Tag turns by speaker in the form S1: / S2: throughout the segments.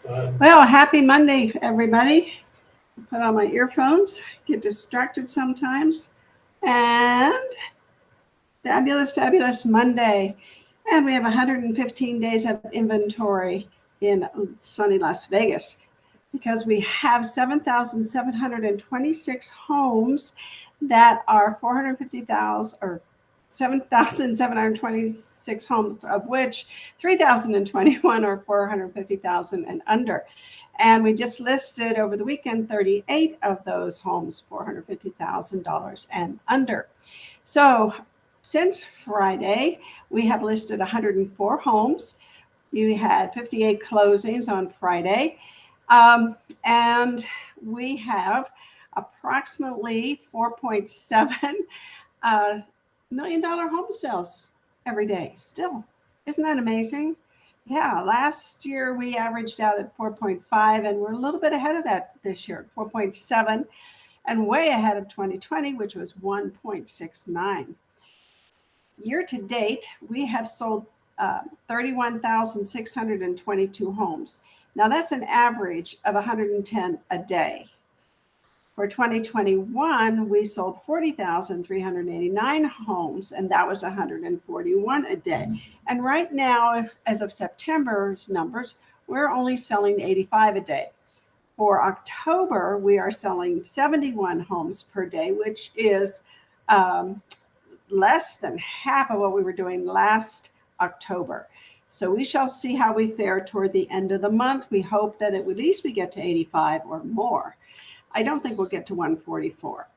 S1: Well, happy Monday, everybody. Put on my earphones, get distracted sometimes, and fabulous, fabulous Monday. And we have 115 days of inventory in sunny Las Vegas because we have 7,726 homes that are 450,000 or 7,726 homes, of which 3,021 are 450,000 and under. And we just listed over the weekend 38 of those homes, $450,000 and under. So since Friday, we have listed 104 homes. You had 58 closings on Friday. And we have approximately $4.7 million home sales every day still. Isn't that amazing? Yeah, last year we averaged out at 4.5, and we're a little bit ahead of that this year, 4.7, and way ahead of 2020, which was 1.69. Year to date, we have sold 31,622 homes. Now that's an average of 110 a day. For 2021, we sold 40,389 homes, and that was 141 a day. And right now, as of September's numbers, we're only selling 85 a day. For October, we are selling 71 homes per day, which is less than half of what we were doing last October. So we shall see how we fare toward the end of the month. We hope that at least we get to 85 or more. I don't think we'll get to 144.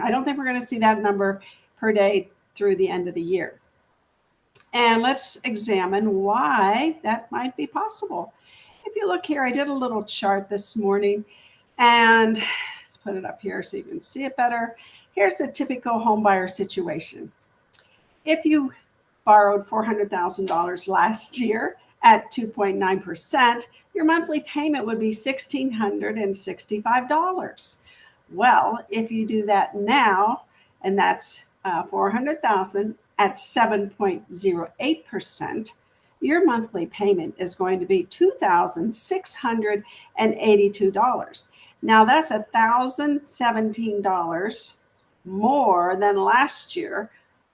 S1: I don't think we're going to see that number per day through the end of the year. And let's examine why that might be possible. If you look here, I did a little chart this morning, and let's put it up here so you can see it better. Here's the typical home buyer situation. If you borrowed $400,000 last year at 2.9%, your monthly payment would be $1,665. Well, if you do that now, and that's $400,000 at 7.08%, your monthly payment is going to be $2,682. Now that's $1,017 more than last year.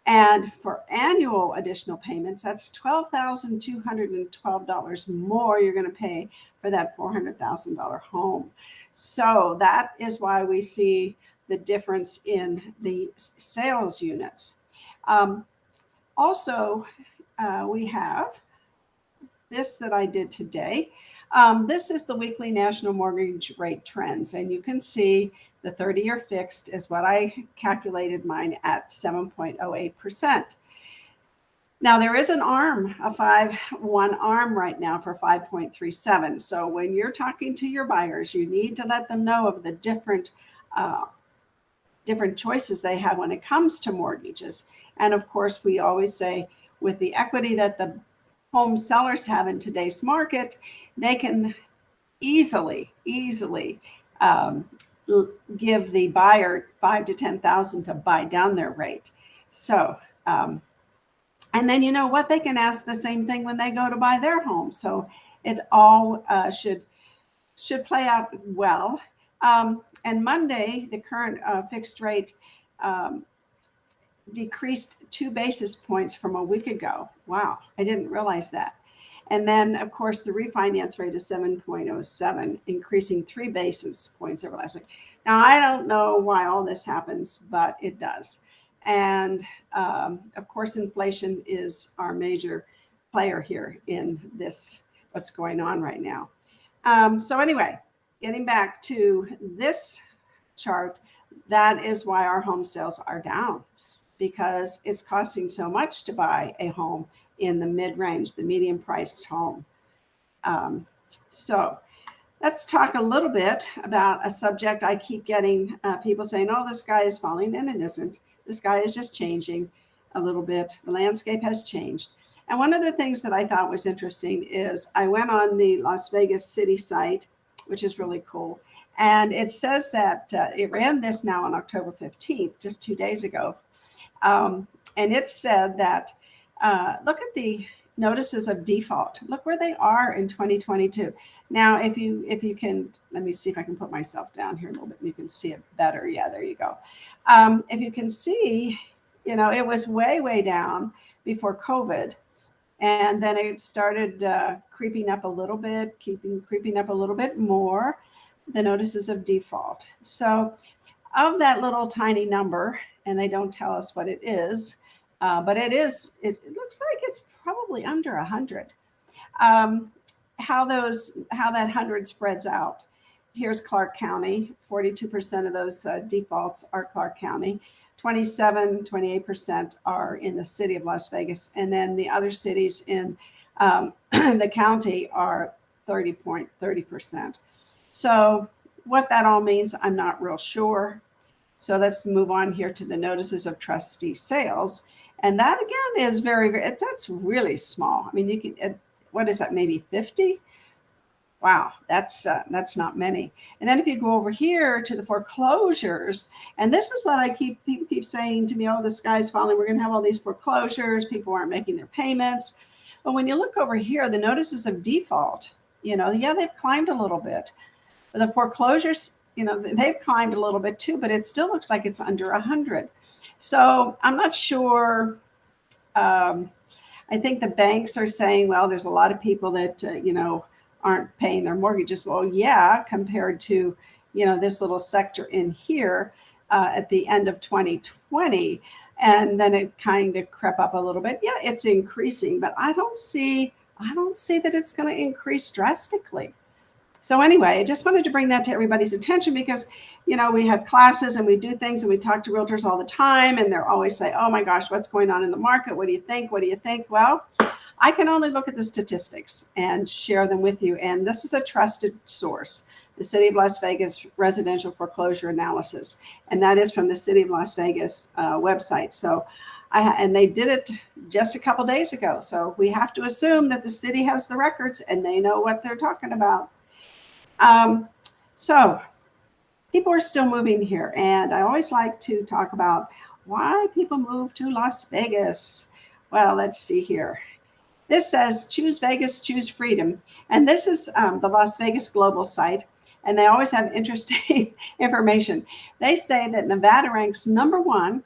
S1: And for annual additional payments, that's $12,212 more you're going to pay for that $400,000 home. So that is why we see the difference in the sales units. Also, we have this that I did today. This is the weekly national mortgage rate trends, and you can see the 30-year fixed is what I calculated mine at 7.08%. Now there is an arm, one arm right now for 5.37. So when you're talking to your buyers, you need to let them know of the different choices they have when it comes to mortgages. And of course, we always say with the equity that the home sellers have in today's market, they can easily give the buyer $5,000 to $10,000 to buy down their rate. So, and then you know what? They can ask the same thing when they go to buy their home. So it's all should play out well. And Monday, the current fixed rate decreased 2 basis points from a week ago. Wow, I didn't realize that. And then, of course, the refinance rate is 7.07, increasing 3 basis points over last week. Now, I don't know why all this happens, but it does. And, of course, inflation is our major player here in this, what's going on right now. So anyway, getting back to this chart, that is why our home sales are down, because it's costing so much to buy a home in the mid-range, the medium-priced home. So let's talk a little bit about a subject I keep getting people saying, oh, the sky is falling, and it isn't. The sky is just changing a little bit. The landscape has changed. And one of the things that I thought was interesting is I went on the Las Vegas city site, which is really cool. And it says that it ran this now on October 15th, just 2 days ago. And it said that, look at the notices of default. Look where they are in 2022. Now, if you can, let me see if I can put myself down here a little bit and you can see it better. Yeah, there you go. If you can see, it was way down before COVID. And then it started creeping up a little bit, creeping up a little bit more, the notices of default. So of that little tiny number, and they don't tell us what it is, but it looks like it's probably under 100. How that 100 spreads out. Here's Clark County. 42% of those defaults are Clark County. 28% are in the city of Las Vegas. And then the other cities in the county are 30%. So what that all means, I'm not real sure. So let's move on here to the notices of trustee sales. And that again is that's really small. I mean, you can, what is that, maybe 50? Wow, that's not many. And then if you go over here to the foreclosures, and this is what people keep saying to me, oh, the sky's falling, we're gonna have all these foreclosures, people aren't making their payments. But when you look over here, the notices of default, yeah, they've climbed a little bit. But the foreclosures, they've climbed a little bit too, but it still looks like it's under 100. So I'm not sure. I think the banks are saying, well, there's a lot of people that, aren't paying their mortgages. Well, yeah, compared to, this little sector in here at the end of 2020. And then it kind of crept up a little bit. Yeah, it's increasing, but I don't see that it's going to increase drastically. So anyway, I just wanted to bring that to everybody's attention because, we have classes and we do things and we talk to realtors all the time and they're always say, oh my gosh, what's going on in the market? What do you think? What do you think? Well, I can only look at the statistics and share them with you. And this is a trusted source, the City of Las Vegas Residential Foreclosure Analysis. And that is from the City of Las Vegas website. So and they did it just a couple days ago. So we have to assume that the city has the records and they know what they're talking about. So people are still moving here. And I always like to talk about why people move to Las Vegas. Well, let's see here. This says, choose Vegas, choose freedom. And this is the Las Vegas Global site. And they always have interesting information. They say that Nevada ranks #1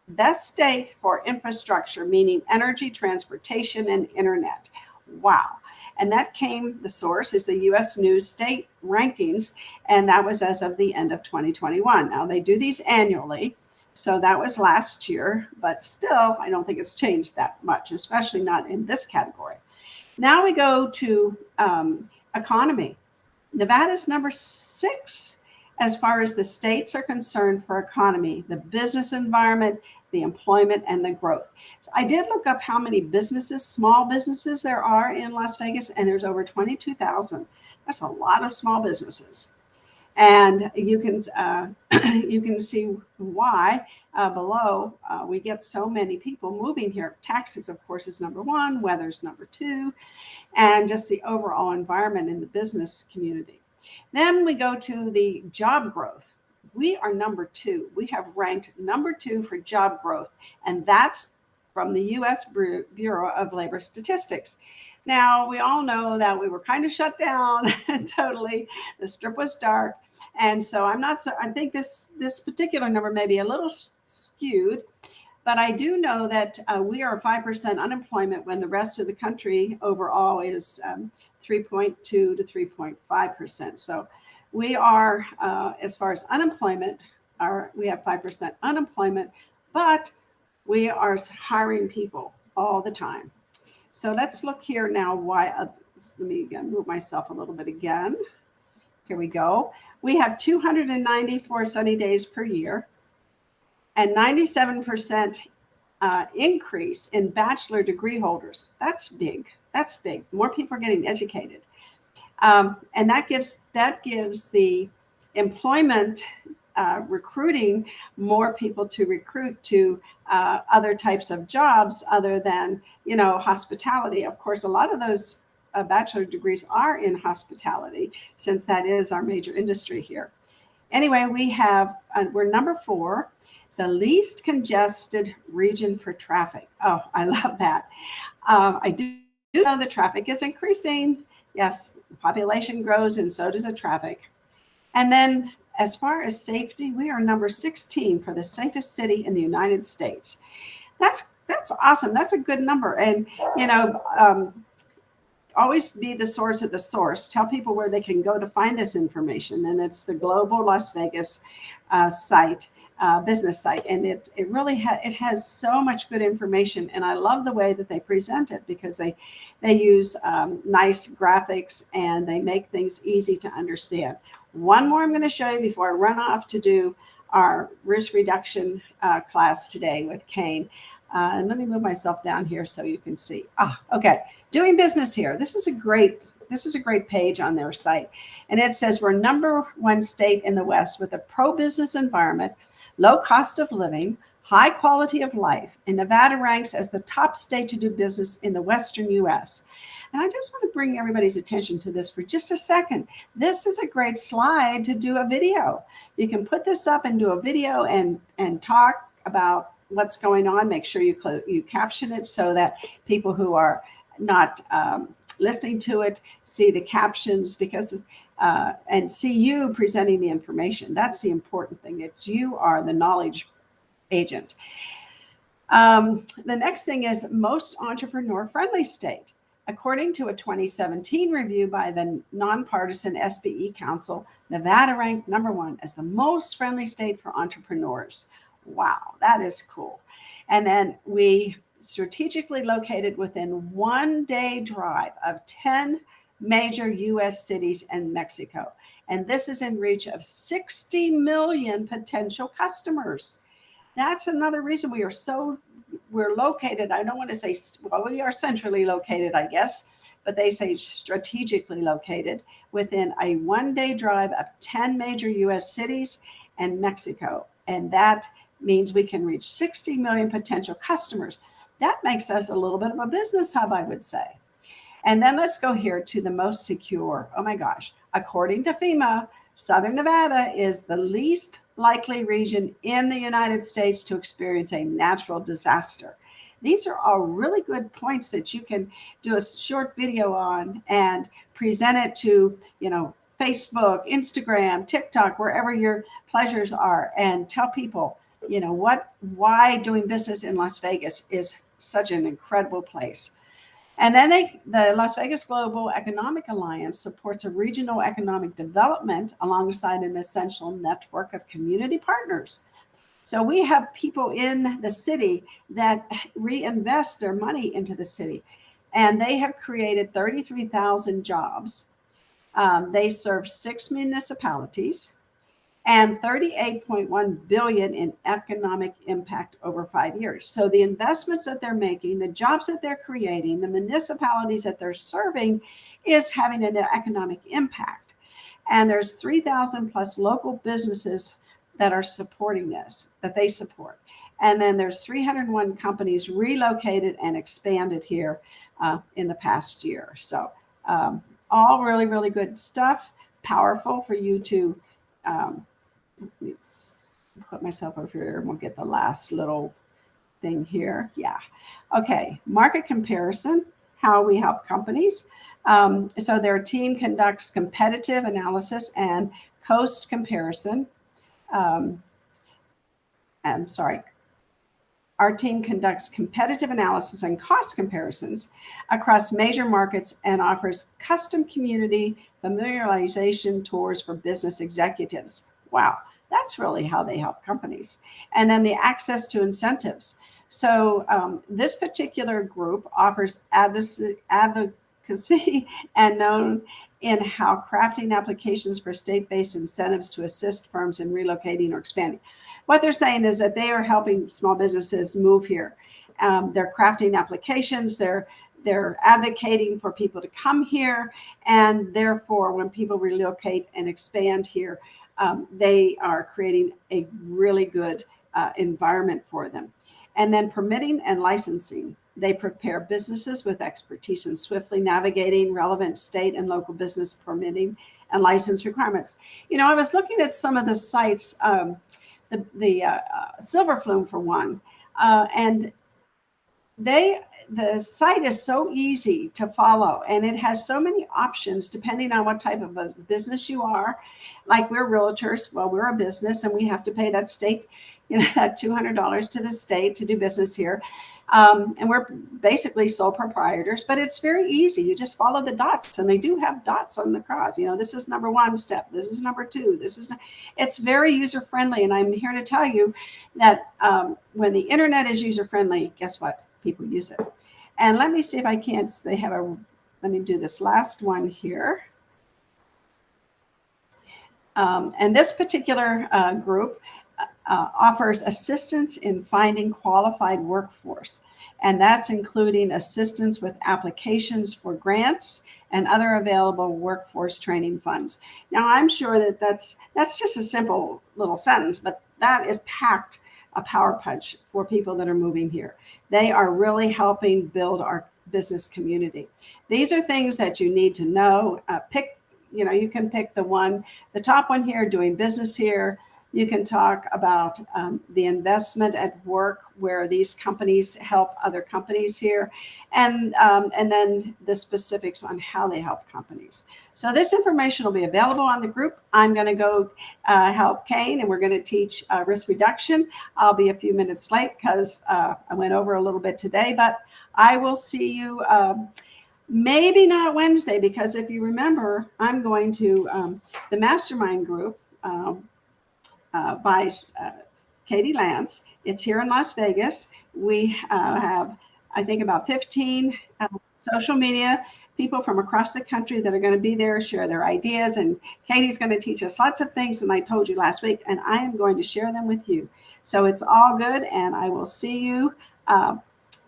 S1: best state for infrastructure, meaning energy, transportation, and internet. Wow. And the source is the U.S. News State Rankings. And that was as of the end of 2021. Now they do these annually. So that was last year, but still, I don't think it's changed that much, especially not in this category. Now we go to economy. Nevada's #6 as far as the states are concerned for economy, the business environment, the employment, and the growth. So I did look up how many small businesses there are in Las Vegas, and there's over 22,000. That's a lot of small businesses. And you can see why below we get so many people moving here. Taxes, of course, is #1, weather's #2, and just the overall environment in the business community. Then we go to the job growth. We are #2. We have ranked #2 for job growth, and that's from the U.S. Bureau of Labor Statistics. Now, we all know that we were kind of shut down totally. The strip was dark. And so I think this particular number may be a little skewed, but I do know that we are 5% unemployment when the rest of the country overall is 3.2 to 3.5%. So we are, as far as unemployment, we have 5% unemployment, but we are hiring people all the time. So let's look here now let me move myself a little bit again. Here we go. We have 294 sunny days per year and 97% increase in bachelor degree holders. That's big. That's big. More people are getting educated. And that gives the employment recruiting more people to recruit to other types of jobs other than, hospitality. Of course, a lot of those bachelor degrees are in hospitality, since that is our major industry here. Anyway, we're #4, the least congested region for traffic. Oh, I love that. I do know the traffic is increasing. Yes, the population grows and so does the traffic. And then as far as safety, we are number 16 for the safest city in the United States. That's awesome. That's a good number. And you know, always be the source of the source. Tell people where they can go to find this information. And it's the Global Las Vegas site, business site. And it really it has so much good information. And I love the way that they present it because they use nice graphics and they make things easy to understand. One more I'm going to show you before I run off to do our risk reduction class today with Kane. And let me move myself down here so you can see. Okay. Doing business here. This is a great page on their site. And it says we're #1 state in the West with a pro-business environment, low cost of living, high quality of life. And Nevada ranks as the top state to do business in the Western US. And I just want to bring everybody's attention to this for just a second. This is a great slide to do a video. You can put this up and do a video and talk about what's going on. Make sure you caption it so that people who are not listening to it see the captions because and see you presenting the information. That's the important thing, that you are the knowledge agent. The next thing is most entrepreneur friendly state. According to a 2017 review by the nonpartisan SBE Council, Nevada ranked #1 as the most friendly state for entrepreneurs. Wow, that is cool. And then we strategically located within 1 day drive of 10 major US cities and Mexico. And this is in reach of 60 million potential customers. That's another reason we're located. I don't want to say, well, we are centrally located, I guess, but they say strategically located within a 1 day drive of 10 major US cities and Mexico. And that means we can reach 60 million potential customers. That makes us a little bit of a business hub, I would say. And then let's go here to the most secure. Oh my gosh. According to FEMA, Southern Nevada is the least likely region in the United States to experience a natural disaster. These are all really good points that you can do a short video on and present it to, Facebook, Instagram, TikTok, wherever your pleasures are, and tell people, why doing business in Las Vegas is such an incredible place. And then the Las Vegas Global Economic Alliance supports a regional economic development alongside an essential network of community partners. So we have people in the city that reinvest their money into the city, and they have created 33,000 jobs. They serve 6 municipalities and 38.1 billion in economic impact over 5 years. So the investments that they're making, the jobs that they're creating, the municipalities that they're serving is having an economic impact. And there's 3,000 plus local businesses that are supporting this, that they support. And then there's 301 companies relocated and expanded here in the past year. So all really, really good stuff, powerful for you to let me put myself over here and we'll get the last little thing here. Yeah. Okay. Market comparison, how we help companies. So their team conducts competitive analysis and cost comparison. Our team conducts competitive analysis and cost comparisons across major markets and offers custom community familiarization tours for business executives. Wow, that's really how they help companies. And then the access to incentives. So this particular group offers advocacy and known in how crafting applications for state-based incentives to assist firms in relocating or expanding. What they're saying is that they are helping small businesses move here. They're crafting applications. They're advocating for people to come here. And therefore, when people relocate and expand here, they are creating a really good environment for them. And then permitting and licensing. They prepare businesses with expertise in swiftly navigating relevant state and local business permitting and license requirements. I was looking at some of the sites, the Silver Flume for one, and the site is so easy to follow, and it has so many options depending on what type of a business you are. Like, we're realtors. Well, we're a business and we have to pay that state, that $200 to the state to do business here. And we're basically sole proprietors, but it's very easy. You just follow the dots, and they do have dots on the cross. This is number one step. This is number two. It's very user friendly. And I'm here to tell you that when the internet is user friendly, guess what? People use it. And let me see if I can't. Let me do this last one here. And this particular group offers assistance in finding qualified workforce. And that's including assistance with applications for grants and other available workforce training funds. Now, I'm sure that that's just a simple little sentence, but that is packed a power punch for people that are moving here. They are really helping build our business community. These are things that you need to know. You can pick the top one here, doing business here. You can talk about the investment at work, where these companies help other companies here, and then the specifics on how they help companies. So this information will be available on the group. I'm going to go help Kane, and we're going to teach risk reduction. I'll be a few minutes late because I went over a little bit today, but I will see you maybe not Wednesday, because if you remember, I'm going to the mastermind group by Katie Lance. It's here in Las Vegas. We have, I think, about 15 social media people from across the country that are going to be there, share their ideas. And Katie's going to teach us lots of things, and I told you last week, and I am going to share them with you. So it's all good, and I will see you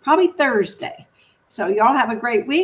S1: probably Thursday. So y'all have a great week.